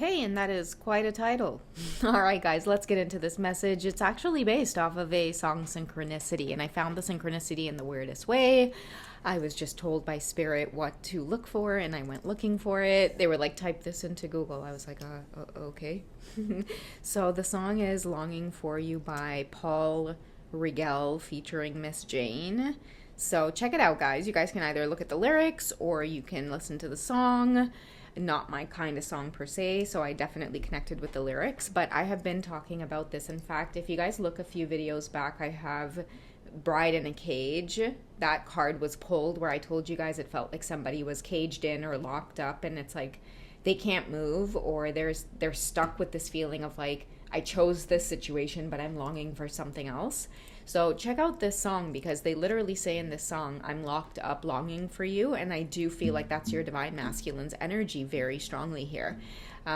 Okay, and that is quite a title. All right, guys, let's get into this message. It's actually based off of a song synchronicity, and I found the synchronicity in the weirdest way. I was just told by Spirit what to look for, and I went looking for it. They were like, type this into Google. I was like, okay. So the song is Longing for You by Paul Rigel featuring Miss Jane. So check it out, guys. You guys can either look at the lyrics or you can listen to the song. Not my kind of song per se, so I definitely connected with the lyrics, but I have been talking about this. In fact, if you guys look a few videos back, I have Bride in a Cage. That card was pulled where I told you guys it felt like somebody was caged in or locked up, and it's like they can't move, or they're stuck with this feeling of like, I chose this situation, but I'm longing for something else. So check out this song, because they literally say in this song, I'm locked up longing for you. And I do feel like that's your divine masculine's energy very strongly here.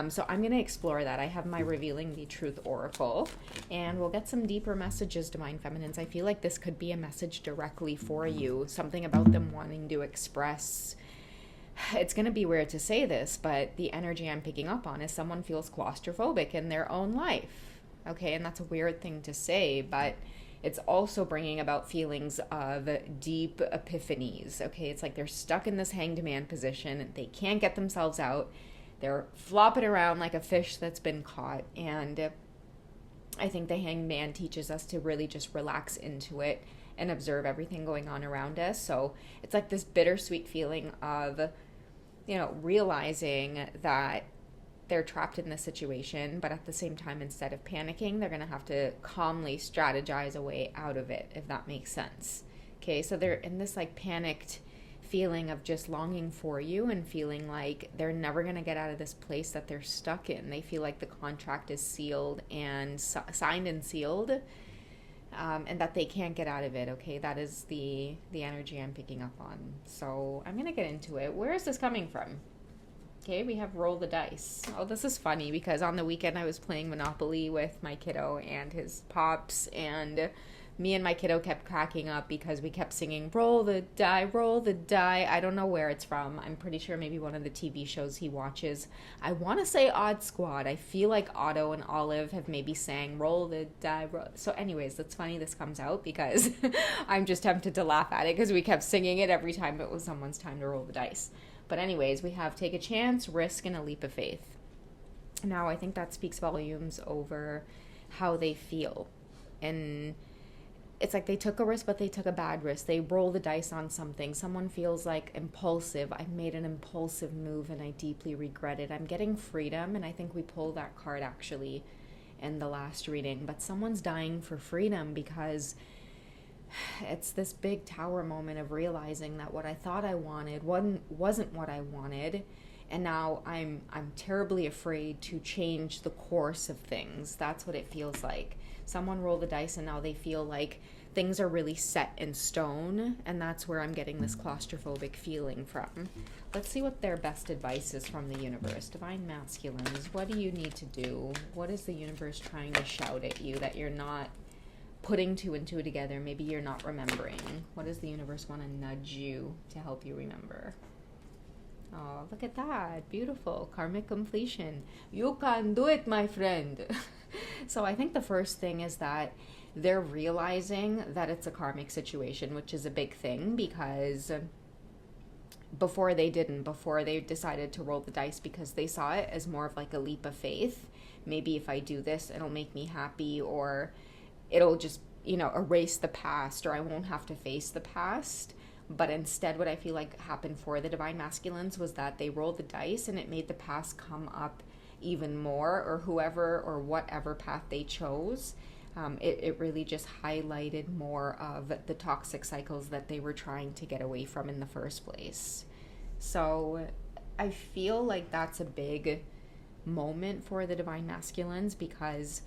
So I'm going to explore that. I have my Revealing the Truth Oracle, and we'll get some deeper messages, divine feminines. I feel like this could be a message directly for you, something about them wanting to express. It's going to be weird to say this, but the energy I'm picking up on is someone feels claustrophobic in their own life. Okay, and that's a weird thing to say, but it's also bringing about feelings of deep epiphanies. Okay, it's like they're stuck in this hanged man position. They can't get themselves out. They're flopping around like a fish that's been caught. And I think the hanged man teaches us to really just relax into it and observe everything going on around us. So it's like this bittersweet feeling of, realizing that they're trapped in this situation, but at the same time, instead of panicking, they're going to have to calmly strategize a way out of it, if that makes sense. Okay, so they're in this like panicked feeling of just longing for you and feeling like they're never going to get out of this place that they're stuck in. They feel like the contract is sealed and signed and sealed, and that they can't get out of it. Okay, that is the energy I'm picking up on. So I'm going to get into it. Where is this coming from? Okay, we have Roll the Dice. Oh, this is funny because on the weekend I was playing Monopoly with my kiddo and his pops, and me and my kiddo kept cracking up because we kept singing Roll the Die, Roll the Die. I don't know where it's from. I'm pretty sure maybe one of the TV shows he watches. I want to say Odd Squad. I feel like Otto and Olive have maybe sang Roll the Die, Roll. So anyways, it's funny this comes out because I'm just tempted to laugh at it because we kept singing it every time it was someone's time to roll the dice. But anyways, we have take a chance, risk, and a leap of faith. Now, I think that speaks volumes over how they feel. And it's like they took a risk, but they took a bad risk. They roll the dice on something. Someone feels like impulsive. I made an impulsive move and I deeply regret it. I'm getting freedom, and I think we pulled that card actually in the last reading. But someone's dying for freedom because it's this big tower moment of realizing that what I thought I wanted wasn't what I wanted, and now I'm terribly afraid to change the course of things. That's what it feels like. Someone rolled the dice and now they feel like things are really set in stone, and that's where I'm getting this claustrophobic feeling from. Let's see what their best advice is from the universe. Divine masculines, what do you need to do? What is the universe trying to shout at you that you're not putting two and two together? Maybe you're not remembering. What does the universe want to nudge you to help you remember? Oh, look at that. Beautiful. Karmic completion. You can do it, my friend. So I think the first thing is that they're realizing that it's a karmic situation, which is a big thing, because before they decided to roll the dice because they saw it as more of like a leap of faith. Maybe if I do this, it'll make me happy, or it'll just, erase the past, or I won't have to face the past. But instead, what I feel like happened for the divine masculines was that they rolled the dice and it made the past come up even more, or whoever or whatever path they chose. It really just highlighted more of the toxic cycles that they were trying to get away from in the first place. So I feel like that's a big moment for the divine masculines, because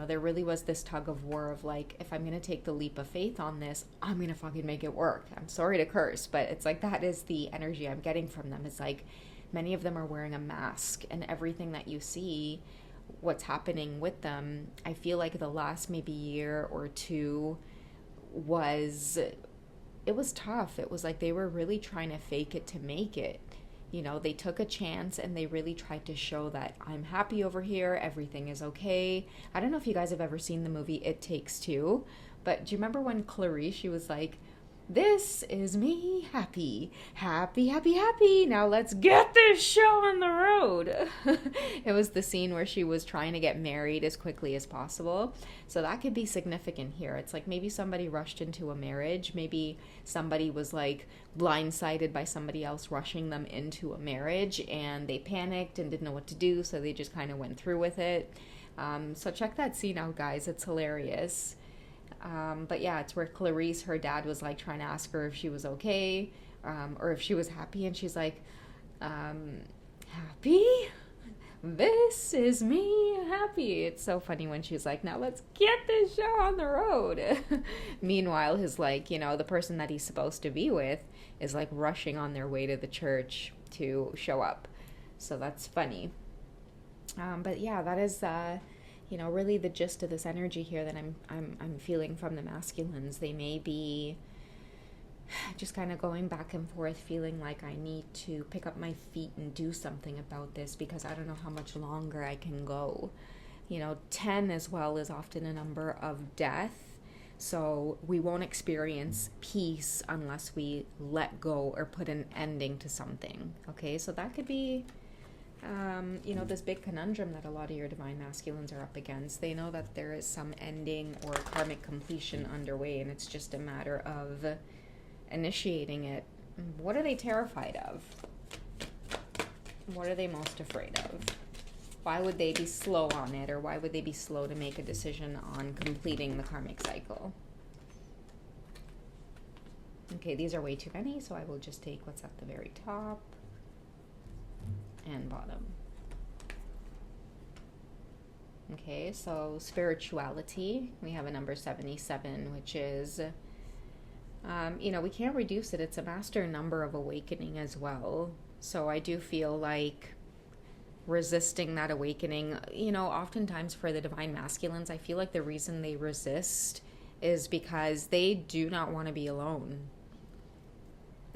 there really was this tug of war of like, if I'm going to take the leap of faith on this, I'm going to fucking make it work. I'm sorry to curse, but it's like that is the energy I'm getting from them. It's like many of them are wearing a mask, and everything that you see, what's happening with them, I feel like the last maybe year or two was tough. It was like they were really trying to fake it to make it. You know, they took a chance and they really tried to show that I'm happy over here, everything is okay. I don't know if you guys have ever seen the movie It Takes Two, but do you remember when Clarice, she was like, this is me happy, happy, happy, happy. Now let's get this show on the road. It was the scene where she was trying to get married as quickly as possible. So that could be significant here. It's like maybe somebody rushed into a marriage. Maybe somebody was like blindsided by somebody else rushing them into a marriage and they panicked and didn't know what to do. So they just kind of went through with it. So check that scene out, guys. It's hilarious. But yeah, it's where Clarice, her dad was like trying to ask her if she was okay, or if she was happy, and she's like, happy? This is me happy. It's so funny when she's like, now let's get this show on the road. Meanwhile, his like, you know, the person that he's supposed to be with is like rushing on their way to the church to show up. So that's funny. But yeah, that is you know, really the gist of this energy here that I'm feeling from the masculines. They may be just kind of going back and forth, feeling like I need to pick up my feet and do something about this because I don't know how much longer I can go. You know, 10 as well is often a number of death. So we won't experience peace unless we let go or put an ending to something. Okay, so that could be you know, this big conundrum that a lot of your divine masculines are up against. They know that there is some ending or karmic completion underway, and it's just a matter of initiating it. What are they terrified of? What are they most afraid of? Why would they be slow on it, or why would they be slow to make a decision on completing the karmic cycle? Okay, these are way too many, so I will just take what's at the very top and bottom. Okay, so spirituality, we have a number 77, which is, you know, we can't reduce it. It's a master number of awakening as well. So I do feel like resisting that awakening, you know, oftentimes for the divine masculines, I feel like the reason they resist is because they do not want to be alone.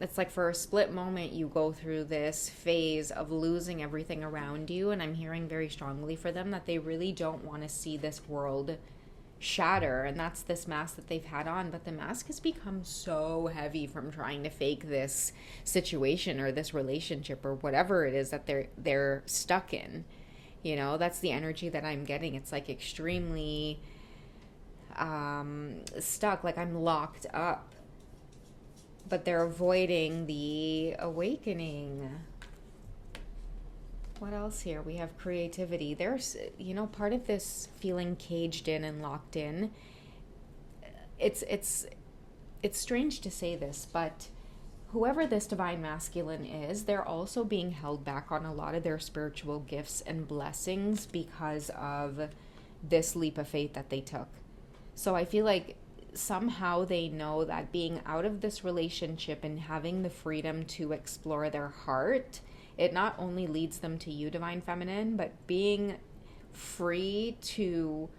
It's like for a split moment you go through this phase of losing everything around you, and I'm hearing very strongly for them that they really don't want to see this world shatter, and that's this mask that they've had on. But the mask has become so heavy from trying to fake this situation or this relationship or whatever it is that they're stuck in. You know, that's the energy that I'm getting. It's like extremely stuck, like I'm locked up. But they're avoiding the awakening. What else here? We have creativity. There's, you know, part of this feeling caged in and locked in. It's strange to say this, but whoever this divine masculine is, they're also being held back on a lot of their spiritual gifts and blessings because of this leap of faith that they took. So I feel like somehow they know that being out of this relationship and having the freedom to explore their heart, it not only leads them to you, divine feminine, but being free to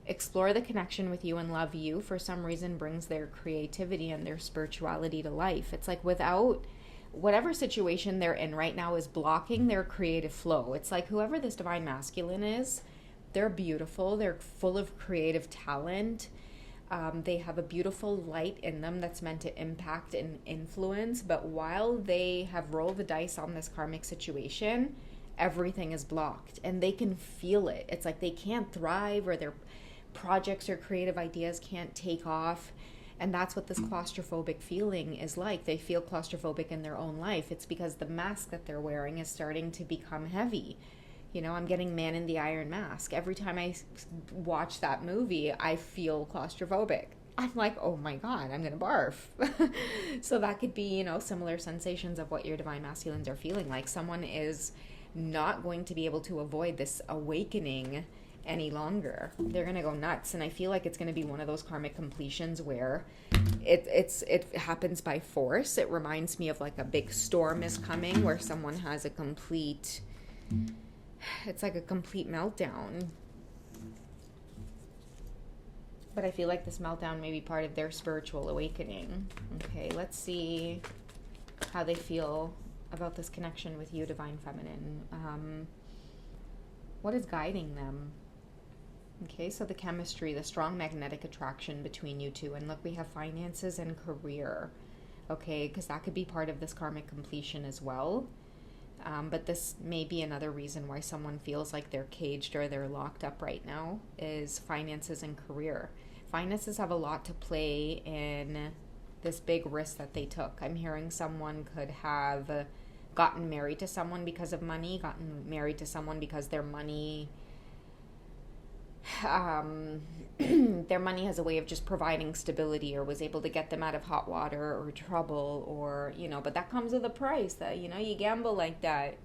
explore the connection with you and love you for some reason brings their creativity and their spirituality to life. It's like without whatever situation they're in right now is blocking their creative flow. It's like whoever this divine masculine is, they're beautiful, they're full of creative talent. They have a beautiful light in them that's meant to impact and influence, but while they have rolled the dice on this karmic situation, everything is blocked and they can feel it. It's like they can't thrive, or their projects or creative ideas can't take off. And that's what this claustrophobic feeling is like. They feel claustrophobic in their own life. It's because the mask that they're wearing is starting to become heavy. You know, I'm getting Man in the Iron Mask. Every time I watch that movie, I feel claustrophobic. I'm like, oh my God, I'm going to barf. So that could be, you know, similar sensations of what your divine masculines are feeling like. Someone is not going to be able to avoid this awakening any longer. They're going to go nuts. And I feel like it's going to be one of those karmic completions where it happens by force. It reminds me of like a big storm is coming where someone has a complete... It's like a complete meltdown. But I feel like this meltdown may be part of their spiritual awakening. Okay, let's see how they feel about this connection with you, Divine Feminine. What is guiding them? Okay, so the chemistry, the strong magnetic attraction between you two. And look, we have finances and career. Okay, because that could be part of this karmic completion as well. But this may be another reason why someone feels like they're caged or they're locked up right now, is finances and career. Finances have a lot to play in this big risk that they took. I'm hearing someone could have gotten married to someone because of money, gotten married to someone because their money their money has a way of just providing stability, or was able to get them out of hot water or trouble, or, you know, but that comes with a price. That, you know, you gamble like that,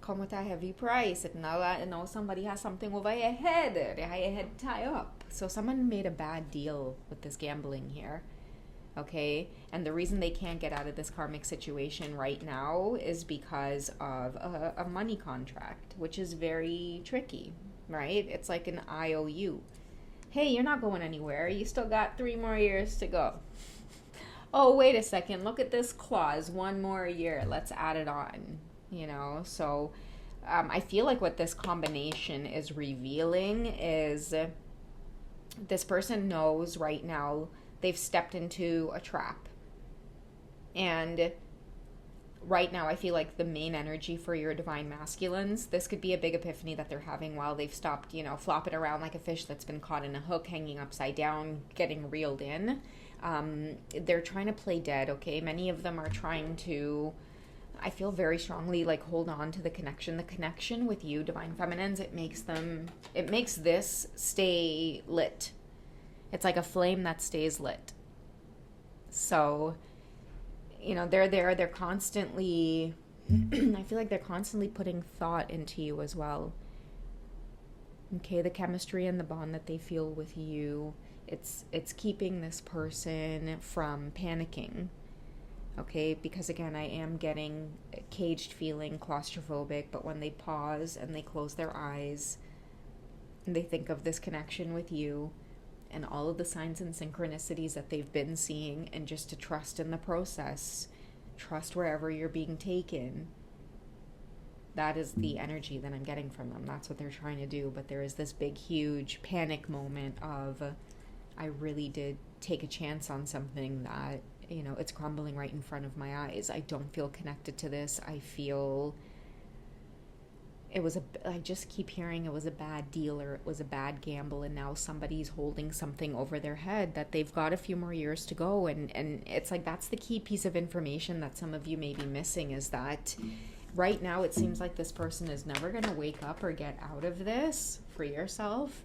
come with a heavy price. And now I know somebody has something over your head, they have your head tied up. So someone made a bad deal with this gambling here. Okay, and the reason they can't get out of this karmic situation right now is because of a money contract, which is very tricky, right? It's like an IOU. Hey, you're not going anywhere. You still got 3 more years to go. Oh, wait a second. Look at this clause. 1 more year. Let's add it on, you know? So I feel like what this combination is revealing is this person knows right now they've stepped into a trap. And right now, I feel like the main energy for your divine masculines, this could be a big epiphany that they're having while they've stopped, you know, flopping around like a fish that's been caught in a hook, hanging upside down, getting reeled in. They're trying to play dead, okay? Many of them are trying to, I feel very strongly, like, hold on to the connection with you, divine feminines. It makes this stay lit. It's like a flame that stays lit. So, you know, they're constantly, I feel like they're constantly putting thought into you as well. Okay, the chemistry and the bond that they feel with you, it's keeping this person from panicking. Okay, because again, I am getting a caged feeling, claustrophobic, but when they pause and they close their eyes and they think of this connection with you and all of the signs and synchronicities that they've been seeing, and just to trust in the process, trust wherever you're being taken. That is the energy that I'm getting from them. That's what they're trying to do. But there is this big, huge panic moment of, I really did take a chance on something that, you know, it's crumbling right in front of my eyes. I don't feel connected to this. I feel I just keep hearing it was a bad deal, or it was a bad gamble, and now somebody's holding something over their head that they've got a few more years to go. And it's like, that's the key piece of information that some of you may be missing, is that right now it seems like this person is never going to wake up or get out of this. Free yourself.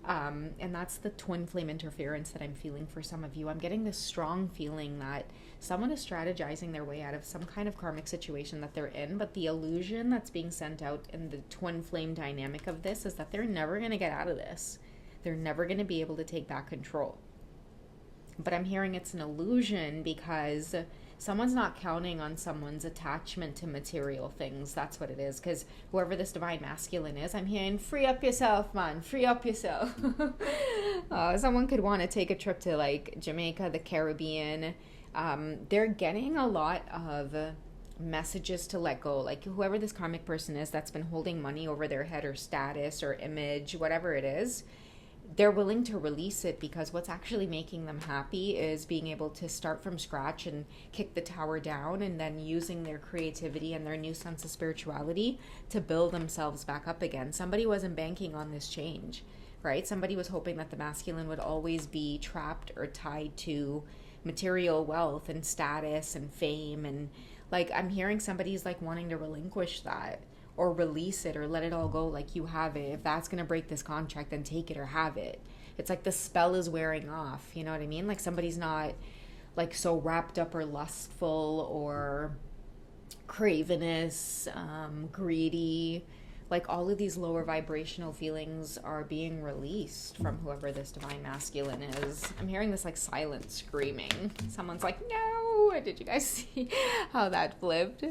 And that's the twin flame interference that I'm feeling for some of you. I'm getting this strong feeling that someone is strategizing their way out of some kind of karmic situation that they're in, but the illusion that's being sent out in the twin flame dynamic of this is that they're never going to get out of this. They're never going to be able to take back control. But I'm hearing it's an illusion because someone's not counting on someone's attachment to material things. That's what it is. Because whoever this divine masculine is, I'm hearing, free up yourself, man. Free up yourself. Someone could want to take a trip to like Jamaica, the Caribbean. They're getting a lot of messages to let go. Like whoever this karmic person is that's been holding money over their head, or status or image, whatever it is, they're willing to release it, because what's actually making them happy is being able to start from scratch and kick the tower down, and then using their creativity and their new sense of spirituality to build themselves back up again. Somebody wasn't banking on this change, right? Somebody was hoping that the masculine would always be trapped or tied to material wealth and status and fame. And like, I'm hearing somebody's like wanting to relinquish that, or release it, or let it all go. Like, you have it. If that's going to break this contract, then take it or have it. It's like the spell is wearing off. You know what I mean? Like, somebody's not like so wrapped up or lustful or cravenous, greedy. Like, all of these lower vibrational feelings are being released from whoever this divine masculine is. I'm hearing this like silent screaming. Someone's like, no. Did you guys see how that flipped?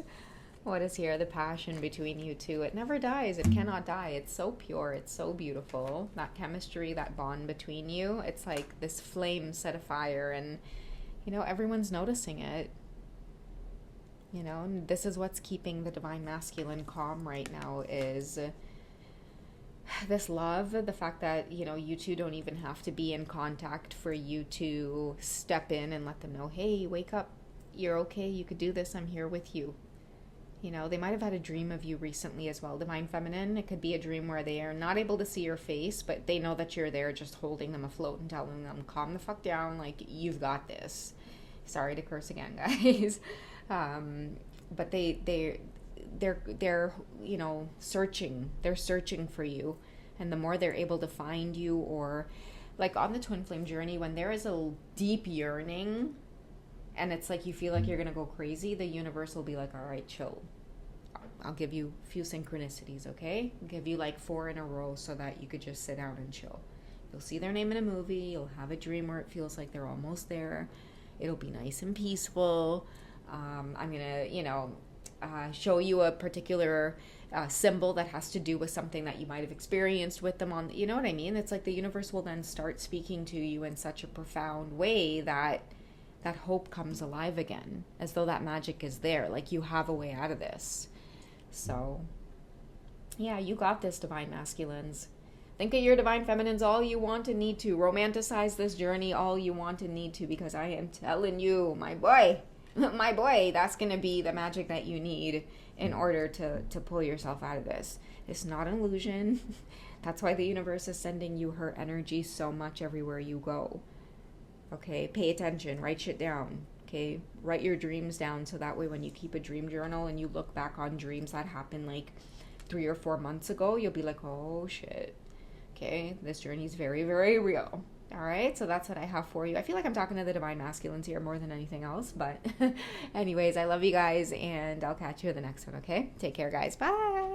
What is here? The passion between you two. It never dies. It cannot die. It's so pure. It's so beautiful. That chemistry, that bond between you. It's like this flame set afire, and, you know, everyone's noticing it. You know, and this is what's keeping the divine masculine calm right now, is this love, the fact that, you know, you two don't even have to be in contact for you to step in and let them know, hey, wake up, you're okay, you could do this, I'm here with you. You know, they might have had a dream of you recently as well, divine feminine. It could be a dream where they are not able to see your face, but they know that you're there, just holding them afloat and telling them, calm the fuck down, like, you've got this. Sorry to curse again, guys. But they're you know, searching. They're searching for you, and the more they're able to find you, or like on the twin flame journey, when there is a deep yearning and it's like you feel like you're gonna go crazy, the universe will be like, all right, chill, I'll give you a few synchronicities, okay? I'll give you like 4 in a row so that you could just sit down and chill. You'll see their name in a movie, you'll have a dream where it feels like they're almost there. It'll be nice and peaceful. I'm gonna, you know, show you a particular symbol that has to do with something that you might have experienced with them on, you know what I mean? It's like the universe will then start speaking to you in such a profound way that that hope comes alive again, as though that magic is there, like you have a way out of this. So yeah, you got this, divine masculines. Think of your divine feminines all you want and need to. Romanticize this journey all you want and need to, because I am telling you, my boy, that's going to be the magic that you need in order to pull yourself out of this. It's not an illusion. That's why the universe is sending you her energy so much everywhere you go. Okay, pay attention, write shit down. Okay, write your dreams down, so that way when you keep a dream journal and you look back on dreams that happened like 3 or 4 months ago, you'll be like, oh shit. Okay, this journey is very, very real. All right, so that's what I have for you. I feel like I'm talking to the divine masculines here more than anything else, but anyways, I love you guys, and I'll catch you in the next one, okay? Take care, guys. Bye.